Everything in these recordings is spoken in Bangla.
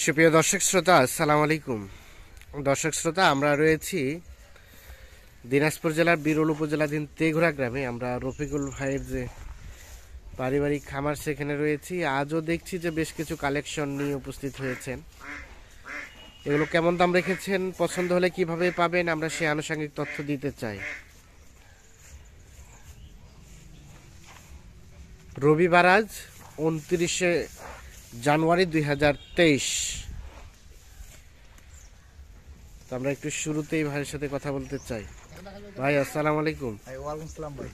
সুপ্রিয় দর্শক শ্রোতা, আসসালামু আলাইকুম। দর্শক শ্রোতা, আমরা রয়েছি দিনাজপুর জেলার বিরল উপজেলাধীন তেঘরা গ্রামে। আমরা রফিকুল ভাইয়ের যে পারিবারিক খামার সেখানে রয়েছি। আজও দেখছি যে বেশ কিছু কালেকশন নিয়ে উপস্থিত হয়েছেন। এগুলো কেমন দাম রেখেছেন, পছন্দ হলে কিভাবে পাবেন, আমরা সেই আনুষঙ্গিক তথ্য দিতে চাই। রবিবার আজ 29শে জানুয়ারি 2023। তো আমরা একটু শুরুতেই ভাইয়ের সাথে কথা বলতে চাই। ভাই আসসালামু আলাইকুম। ওয়ালাইকুম আসসালাম ভাই।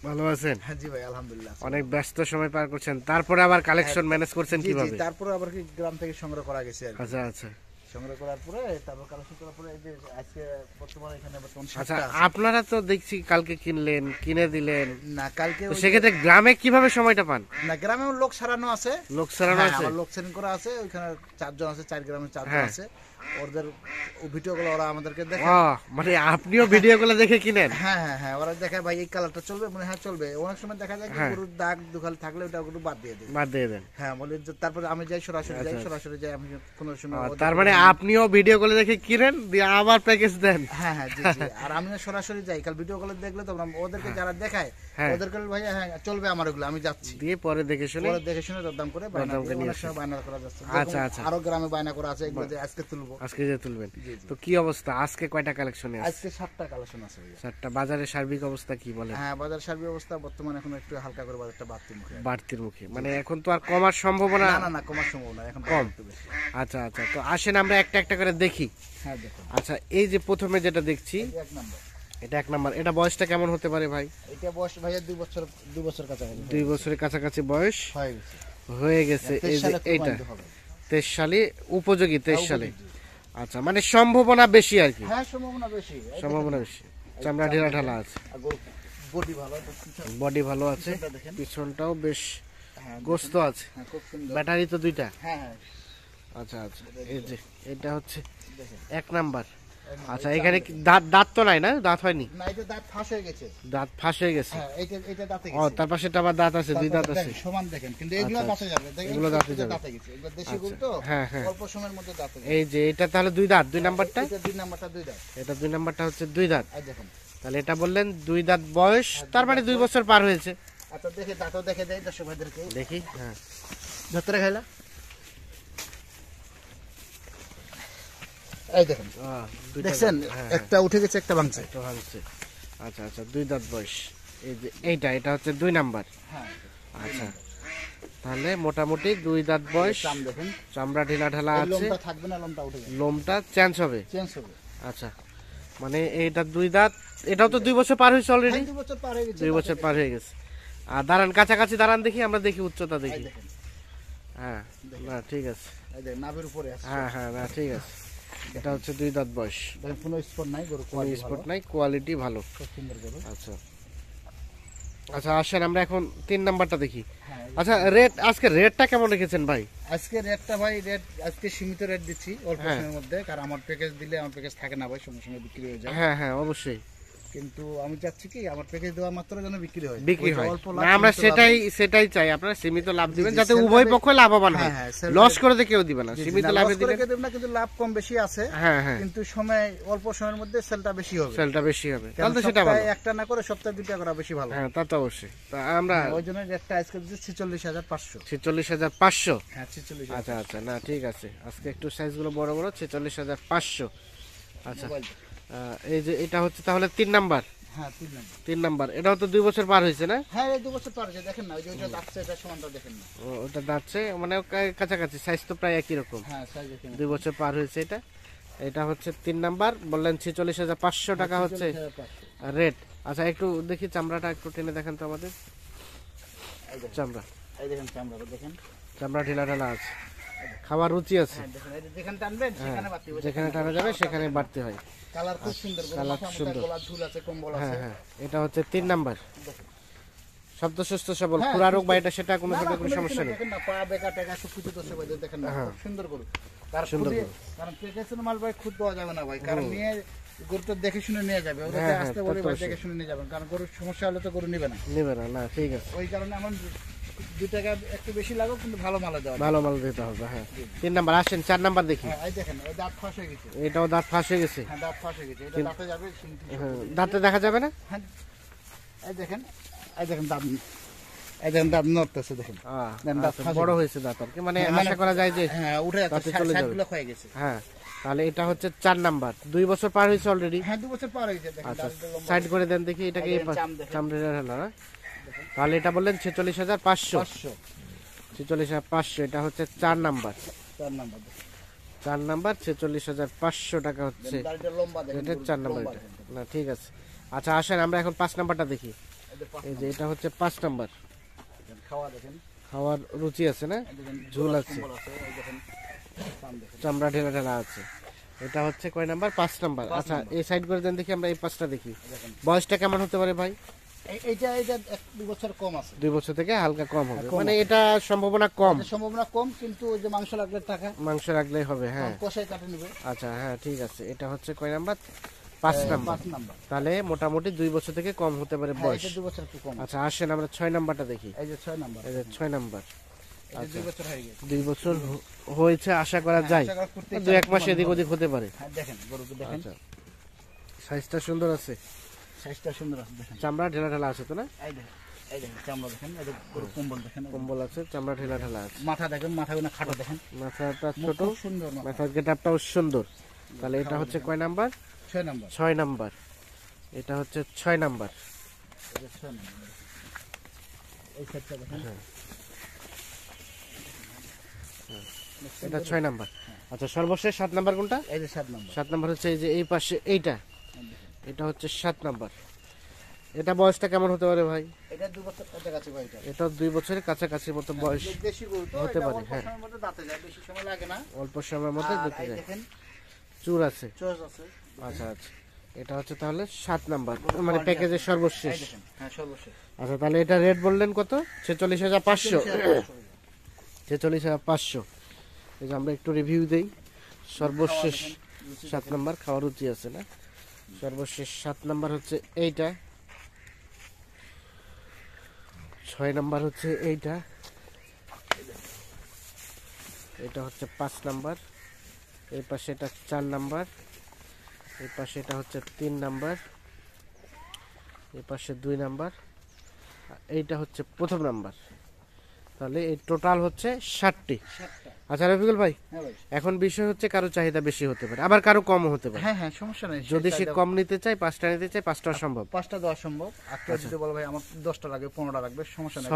ভালো আছেন? হ্যাঁ জি ভাই, আলহামদুলিল্লাহ। অনেক ব্যস্ত সময় পার করছেন, তারপরে আবার কালেকশন ম্যানেজ করছেন কিভাবে? তারপরে আবার কি গ্রাম থেকে সংগ্রহ করা গেছে আর কি। আচ্ছা আচ্ছা সংগ্রহ করার পরে তারপর কালেকশন করার পরে এই যে আজকে বর্তমানে এখানে আচ্ছা, আপনারা তো দেখছি কালকে কিনলেন, কিনে দিলেন না কালকে, তো সেক্ষেত্রে গ্রামে কিভাবে সময়টা পান? না গ্রামে লোক সারানো আছে, লোক সারানো আছে, আমার লোক সেটিং করা আছে। ওইখানে 4 জন আছে, 4 গ্রামে 4 জন আছে। ওদের ভিডিওগুলো ওরা আমাদেরকে দেখায়। মানে আপনিও ভিডিওগুলো দেখে কিনেন? হ্যাঁ হ্যাঁ হ্যাঁ, ওরা দেখায় ভাই এই কালারটা চলবে, মানে হ্যাঁ চলবে। অনেক সময় দেখা যায় গরুর দাগ দুখাল থাকলে ওটা গরু বাদ দিয়ে দেন। হ্যাঁ বলি, তারপরে আমি যাই সরাসরি যাই আমি কোনো সময়। তার মানে আপনিও ভিডিওগুলো দেখে কিনেন দিয়ে আবার প্যাকেজ দেন? হ্যাঁ হ্যাঁ জি জি। আর আমিও সরাসরি যাই, কাল ভিডিওগুলো দেখলে তো ওদেরকে যারা দেখায় ওদেরকে ভাই হ্যাঁ চলবে আমার ওগুলো, আমি যাচ্ছি দিয়ে পরে দেখে শুনে দরদাম করে বায়না করা যাচ্ছে। আচ্ছা আচ্ছা, আরো গ্রামে বায়না করা আছে, এগুলো যে আজকে তুলবো, আজকে যে তুলবেন। তো কি অবস্থা আজকে, কয়টা কালেকশন আছে? আজকে 7টা কালেকশন আছে। 7টা। বাজারের সার্বিক অবস্থা কি বলে? হ্যাঁ বাজার সার্বিক অবস্থা বর্তমানে এখন একটু হালকা করে বাজারটা বাড়তির মুখে। মানে এখন তো আর কমার সম্ভাবনা? না কমার সম্ভাবনা এখন কম। আচ্ছা আচ্ছা, তো আসেন আমরা একটা একটা করে দেখি। হ্যাঁ দেখুন। আচ্ছা, এই যে প্রথমে যেটা দেখছি এটা 1 নাম্বার, এটা বয়সটা কেমন হতে পারে ভাই? এটা বয়স ভাইয়া 2 বছর কাছাকাছি। 2 বছরের কাছাকাছি বয়স হয়ে গেছে। এই যে এইটা 23 সালে উপযোগী, 23 সালে। আচ্ছা, মানে সম্ভাবনা বেশি আর কি? হ্যাঁ সম্ভাবনা বেশি। চামড়া ঢেলা ঢালা আছে, বডি ভালো আছে, পিছনটাও বেশ গোস্ত আছে। ব্যাটারি তো 2টা? হ্যাঁ। আচ্ছা আচ্ছা, এই যে এটা হচ্ছে 1 নাম্বার। আচ্ছা, এখানে দাঁত তো নাই না? দাঁত হয়নি? না, এটা দাঁত ফাঁস হয়ে গেছে। দাঁত ফাঁস হয়ে গেছে? হ্যাঁ, এটা দাঁতে গেছে। তার পাশেটা আবার দাঁত আছে, 2 দাঁত আছে সমান দেখেন, কিন্তু এগুলো দাঁতে যাবে। এগুলো দাঁতে যাবে। এগুলো দেশি গরু তো, হ্যাঁ হ্যাঁ, অল্প সময়ের মধ্যে দাঁতে যাবে। এই যে এটা তাহলে 2 দাঁত, 2 নাম্বারটা? এটা 2 নাম্বারটা 2 দাঁত। এটা 2 নাম্বারটা হচ্ছে 2 দাঁত। এই দেখুন, তাহলে এটা বললেন 2 দাঁত বয়স, তার মানে 2 বছর পার হয়েছে। আচ্ছা দেখে দাঁতও দেখে দেই দর্শক ভাইদেরকে, দেখি। হ্যাঁ, ধরতে খাইলা। এই দেখেন, দেখছেন একটা উঠে গেছে, একটা ভাঙছে। আচ্ছা আচ্ছা, 2 দাঁত বয়স। এই যে এটা হচ্ছে 2 নাম্বার। হ্যাঁ আচ্ছা, তাহলে মোটামুটি 2 দাঁত বয়স, দেখেন চামড়া ঢিলা ঢালা আছে, লোমটা থাকবে না, লোমটা উঠে যাবে, লোমটা চেঞ্জ হবে। আচ্ছা, মানে এইটা 2 দাঁত, এটাও তো 2 বছর পার হয়েছে অলরেডি। 2 বছর পার হয়ে গেছে, 2 বছর পার হয়ে গেছে। আর দাঁড়ান, কাছাকাছি দাঁড়ান দেখি, আমরা দেখি উচ্চতা দেখি। হ্যাঁ, না ঠিক আছে, এই দেখেন নাভির উপরে আছে। হ্যাঁ হ্যাঁ, না ঠিক আছে। এটা হচ্ছে 2 দাঁত বয়স, দেখেন কোনো স্পট নাই, গরু কোনো স্পট নাই, কোয়ালিটি ভালো, খুব সুন্দর গরু। আচ্ছা আচ্ছা, আসেন আমরা এখন 3 নাম্বারটা দেখি। আচ্ছা, রেট আজকে রেটটা কেমন রেখেছেন ভাই? আজকে রেটটা ভাই, আজকে সীমিত রেট দিচ্ছি অল্প সময়ের মধ্যে, কারণ আমার প্যাকেজ দিলে আমার প্যাকেজ থাকে না ভাই, সঙ্গে সঙ্গে বিক্রি হয়ে যায়। হ্যাঁ হ্যাঁ অবশ্যই, কিন্তু আমি চাচ্ছি কি আমার প্যাকেজ দেওয়া মাত্র যেন বিক্রি হয়। না, আমরা সেটাই চাই, আপনারা সীমিত লাভ দিবেন যাতে উভয় পক্ষ লাভবান হয়। লস করে দিয়ে কেউ দিবেন না, সীমিত লাভে দিবেন। কিন্তু লাভ কম বেশি আছে, হ্যাঁ হ্যাঁ, কিন্তু সময় অল্প সময়ের মধ্যে সেলটা বেশি হবে। তাহলে তো সেটা ভালো, একটা না করে সপ্তাহে 2টা করা বেশি ভালো। হ্যাঁ তা তো অবশ্যই। তা আমরা ওই জন্য রেটটা আজকে দিচ্ছি 46,500। 46,500? হ্যাঁ 46। আচ্ছা আচ্ছা, না ঠিক আছে, আজকে একটু সাইজগুলো বড় বড়, 46,500। আচ্ছা, এই যে এটা হচ্ছে তাহলে 3 নাম্বার। হ্যাঁ 3 নাম্বার, এটাও তো 2 বছর পার হয়েছে না? হ্যাঁ 2 বছর পার হয়েছে, দেখেন না ওই যে ওটা দাঁতছে, এটা সমানটা দেখেন না। ওটা দাঁতছে, মানে কাছাকাছি, সাইজ তো প্রায় একই রকম। হ্যাঁ সাইজ একই, 2 বছর পার হয়েছে। এটা হচ্ছে 3 নাম্বার, বললেন 46,500 টাকা হচ্ছে রেট। আচ্ছা, একটু দেখি চামড়াটা একটু টেনে দেখেন তো আমাদের। চামড়া, এই দেখেন চামড়া দেখেন, চামড়া ঢিলা ঢালা আছে, খাবার রুচি আছে। যেখানে টানবেন সেখানে বাড়তি হবে, যেখানে টানা যাবে সেখানে বাড়তে হয়। কালার খুব সুন্দর, কালার সুন্দর, গলা ঝুল আছে, কম্বল আছে। হ্যাঁ হ্যাঁ, এটা হচ্ছে 3 নাম্বার। শব্দ সুস্থ সবল, পুরা রোগ বা এটা সেটা কোনো সমস্যা নেই। দেখেন না পা বেকা টাকা সব কিছু দোষে ভাই, দেখেন না খুব সুন্দর গরু। তার সুন্দর, কারণ প্যাকেজের মাল ভাই খুদ পাওয়া যাবে না ভাই, কারণ নিয়ে গরুটা দেখে শুনে নিয়ে যাবে, ওদেরকে আসতে বলে ভাই দেখে শুনে নিয়ে যাবেন, কারণ গরুর সমস্যা হলে তো গরু নেবে না। না, ঠিক আছে। ওই কারণে আমার 2 টাকা একটু বেশি লাগুক কিন্তু ভালো মাল দেওয়া ভালো মাল দিতে হবে। হ্যাঁ 3 নাম্বার আসেন, 4 নাম্বার দেখি। হ্যাঁ এই দেখেন এই দাঁত ফাঁস হয়ে গেছে, এটাও দাঁত ফাঁস হয়ে গেছে। হ্যাঁ দাঁত ফাঁস হয়ে গেছে, এটা দাঁতে যাবে হ্যাঁ দাঁতে দেখা যাবে না। হ্যাঁ এই দেখেন দাঁত, এই দেখেন দাঁত নড়তেছে দেখেন। দাঁত বড় হয়েছে দাঁত আর কি, মানে আশা করা যায় যে হ্যাঁ উঠে যাচ্ছে, সাইডগুলো ক্ষয়ে গেছে। হ্যাঁ তাহলে এটা হচ্ছে 4 নাম্বার, 2 বছর পার হয়েছে অলরেডি। হ্যাঁ 2 বছর পার হয়ে গেছে দেখেন। আচ্ছা সাইড করে দেন দেখি এটাকে, চামড়া হলো না। তাহলে এটা বললেন 46,500, 46,500। এটা হচ্ছে 4 নাম্বার, 4 নাম্বার 46,500 টাকা হচ্ছে। এটা 4 নাম্বার না, ঠিক আছে। আচ্ছা আসেন আমরা এখন 5 নাম্বারটা দেখি। এই যে এটা হচ্ছে 5 নাম্বার। খাওয়ার রুচি আছে না, ঝোল আছে, চামড়া ঢেলা ঢেলা আছে। এটা হচ্ছে কয় নাম্বার? 5 নাম্বার। আচ্ছা এই সাইড করে দেন দেখি, আমরা এই 5টা দেখি। বয়সটা কেমন হতে পারে ভাই? এইটা 2 বছর কম আছে, 2 বছর থেকে হালকা কম হবে, মানে এটা সম্ভাবনা কম, কিন্তু ওই যে মাংস লাগলে টাকা, মাংস রাখলেই হবে। হ্যাঁ কষাই কাটে নেবে। আচ্ছা হ্যাঁ ঠিক আছে। এটা হচ্ছে কয় নাম্বার? 5 নাম্বার। তাহলে মোটামুটি 2 বছর থেকে কম হতে পারে বয়স। 2 বছর একটু কম। আচ্ছা আসেন আমরা 6 নাম্বারটা দেখি। এই যে 6 নাম্বার, এই যে 6 নাম্বার। আচ্ছা 2 বছর হয়ে গেছে, 2 বছর হয়েছে, আশা করা যায় 2-1 মাস এদিক ওদিক হতে পারে। হ্যাঁ দেখেন গরুকে দেখেন। আচ্ছা সাইজটা সুন্দর আছে, সাইজটা সুন্দর আছে দেখেন। চামড়া ঢেলা ঢেলা আছে তো না? এই দেখেন চামড়া দেখেন, এই যে গরু কম্বল দেখেন, কম্বল আছে, চামড়া ঢেলা ঢেলা আছে। মাথা দেখেন, মাথাগুলো খাটো দেখেন, মাথাটা ছোট, সুন্দর মাথার গেটআপটাও সুন্দর। তাহলে এটা হচ্ছে কয় নাম্বার? 6 নাম্বার। 6 নাম্বার। এটা হচ্ছে 6 নাম্বার। এই যে 6 নাম্বার, এই সেটটা দেখেন। এটা 6 নাম্বার। আচ্ছা সর্বশেষ 7 নাম্বার কোনটা? এই যে 7 নাম্বার। 7 নাম্বার হচ্ছে এই যে এই পাশে এইটা, এটা হচ্ছে 7 নাম্বার। এটা বয়সটা কেমন হতে পারে ভাই? এটা 2 বছর কাছাকাছি ভাই। এটা 2 বছরের কাছাকাছি মতো বয়স দেশি গরু তো হতে পারে। হ্যাঁ সময়ের মধ্যে দাঁতে যায়, বেশি সময় লাগে না, অল্প সময়ের মধ্যে দিতে যায়। দেখেন চুর আছে, চোজ আছে। আচ্ছা আচ্ছা। এটা হচ্ছে তাহলে 7 নাম্বার, মানে প্যাকেজের সর্বশেষ। হ্যাঁ সর্বশেষ। আচ্ছা তাহলে এটা রেট বললেন কত? 46,500। 46,500। এই যে আমরা একটু রিভিউ দেই। সর্বশেষ 7 নাম্বার, খাওয়ার রুচি আছে না? সর্বশেষ 7 নাম্বার হচ্ছে এইটা, 6 নাম্বার হচ্ছে এইটা, এটা হচ্ছে 5 নাম্বার, এই পাশে এটা 4 নাম্বার, এই পাশে এটা হচ্ছে 3 নাম্বার, এই পাশে 2 নাম্বার, এইটা হচ্ছে প্রথম নাম্বার। তাহলে এই টোটাল হচ্ছে 60টি। আচ্ছা রফিকুল ভাই, হ্যাঁ ভাই। এখন বিষয় হচ্ছে কারো চাহিদা বেশি হতে পারে, আবার কারো কমও হতে পারে। হ্যাঁ হ্যাঁ সমস্যা নেই, যদি সে কম নিতে চায়, 5টা নিতে চায়, 5টাও সম্ভব। 5টা দেওয়া সম্ভব। আর কেউ যদি বলে ভাই আমার 10টা লাগবে, 15টা লাগবে, সমস্যা নেই,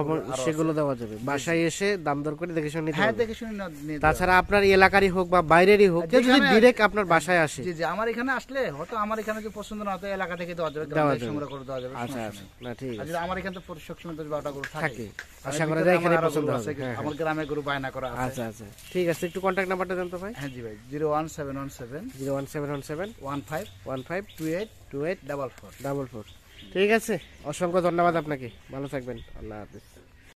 সেগুলো দেওয়া যাবে। বাসায় এসে দাম দর করে দেখে শুনে নিতে হ্যাঁ হবে। দেখে শুনে নিয়ে। তাছাড়া আপনার এলাকারই হোক বা বাইরেরই হোক, কেউ যদি ডিরেক্ট আপনার বাসায় আসে, জি জি আমার এখানে আসলে হয়তো আমার এখানে যে পছন্দ না হতো এলাকা থেকে দেওয়া যাবে, সংগ্রহ করে দেওয়া যাবে। আচ্ছা আচ্ছা না ঠিক আর আছে। যদি আমার এখানে তো সবসময় 10-12টা গরু থাকে, থাকে, আশা করা যায় এখানে পছন্দ হবে। আমার গ্রামে গরু বায়না করা আছে। আচ্ছা আচ্ছা ঠিক আছে, একটু কন্টাক্ট নাম্বারটা দেন তো ভাই। হ্যাঁ জি ভাই, 01717 01717 15 15 28 28 44 44। ঠিক আছে, অসংখ্য ধন্যবাদ আপনাকে, ভালো থাকবেন, আল্লাহ হাফিজ।